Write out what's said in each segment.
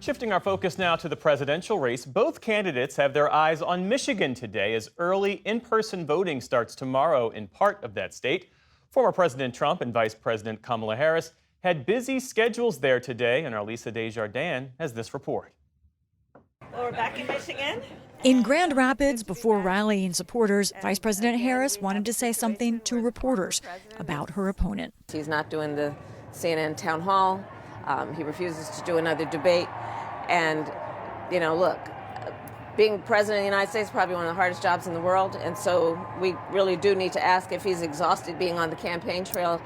Shifting our focus now to the presidential race, both candidates have their eyes on Michigan today as early in-person voting starts tomorrow in part of that state. Former President Trump and Vice President Kamala Harris had busy schedules there today, and our Lisa Desjardins has this report. Well, we're back in Michigan. In Grand Rapids, before rallying supporters, Vice President Harris wanted to say something to reporters about her opponent. He's not doing the CNN town hall. He refuses to do another debate. And, look, being president of the United States is probably one of the hardest jobs in the world. And so we really do need to ask if he's exhausted being on the campaign trail.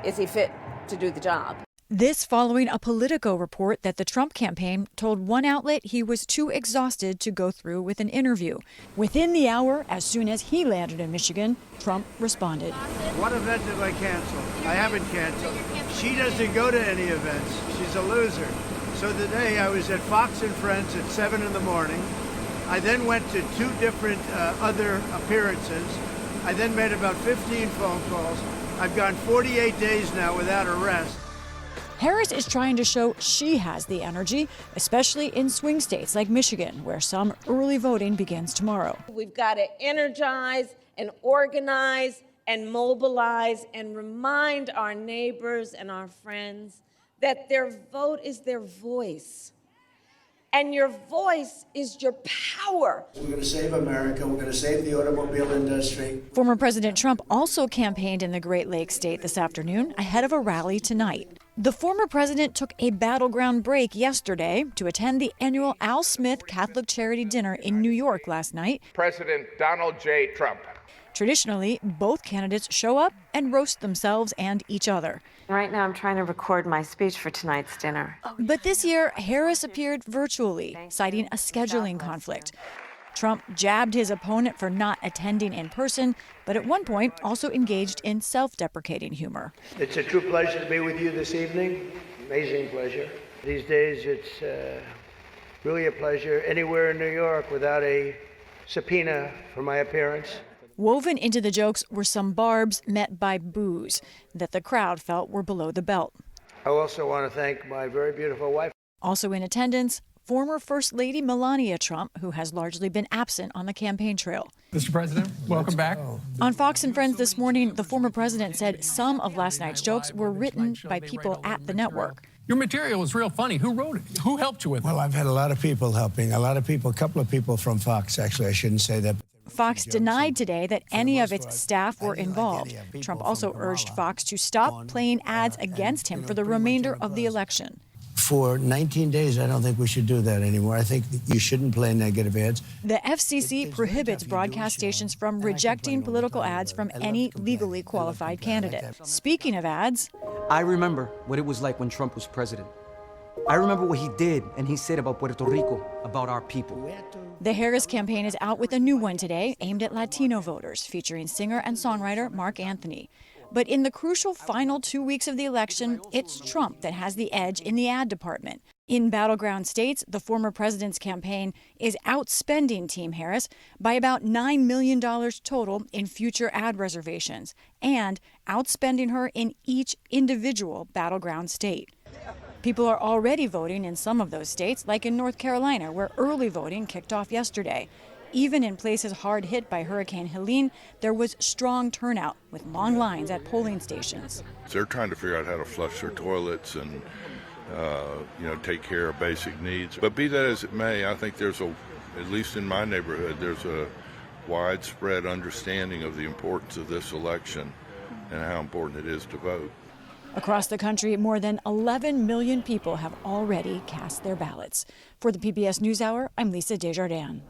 Is he fit to do the job? This following a Politico report that the Trump campaign told one outlet he was too exhausted to go through with an interview. Within the hour, as soon as he landed in Michigan, Trump responded. What event did I cancel? I haven't canceled. She doesn't go to any events. She's a loser. So today I was at Fox and Friends at 7 in the morning. I then went to 2 different other appearances. I then made about 15 phone calls. I've gone 48 days now without arrest. Harris is trying to show she has the energy, especially in swing states like Michigan, where some early voting begins tomorrow. We've got to energize and organize and mobilize and remind our neighbors and our friends that their vote is their voice. And your voice is your power. We're going to save America. We're going to save the automobile industry. Former President Trump also campaigned in the Great Lakes state this afternoon ahead of a rally tonight. The former president took a battleground break yesterday to attend the annual Al Smith Catholic Charity Dinner in New York last night. President Donald J. Trump. Traditionally, both candidates show up and roast themselves and each other. Right now, I'm trying to record my speech for tonight's dinner. But this year, Harris appeared virtually, citing a scheduling conflict. Trump jabbed his opponent for not attending in person, but at one point also engaged in self-deprecating humor. It's a true pleasure to be with you this evening. Amazing pleasure. These days, it's really a pleasure anywhere in New York without a subpoena for my appearance. Woven into the jokes were some barbs met by boos that the crowd felt were below the belt. I also want to thank my very beautiful wife. Also in attendance, former First Lady Melania Trump, who has largely been absent on the campaign trail. Mr. President, welcome back. On Fox and Friends this morning, the former president said some of last night's jokes were written by people at the network. Your material was real funny. Who wrote it? Who helped you with it? Well, I've had a lot of people helping. A couple of people from Fox, actually. I shouldn't say that. Fox denied today that any of its staff were involved. Trump also urged Fox to stop playing ads against him for the remainder of the election. For 19 days, I don't think we should do that anymore. I think you shouldn't play negative ads. The FCC prohibits broadcast stations from rejecting political ads from any legally qualified candidate. Speaking of ads, I remember what it was like when Trump was president. I remember what he did and he said about Puerto Rico, about our people. The Harris campaign is out with a new one today aimed at Latino voters, featuring singer and songwriter Marc Anthony. But in the crucial final 2 weeks of the election, it's Trump that has the edge in the ad department. In battleground states, the former president's campaign is outspending Team Harris by about $9 million total in future ad reservations and outspending her in each individual battleground state. People are already voting in some of those states, like in North Carolina, where early voting kicked off yesterday. Even in places hard hit by Hurricane Helene, there was strong turnout with long lines at polling stations. They're trying to figure out how to flush their toilets and, take care of basic needs. But be that as it may, I think at least in my neighborhood, there's a widespread understanding of the importance of this election and how important it is to vote. Across the country, more than 11 million people have already cast their ballots. For the PBS NewsHour, I'm Lisa Desjardins.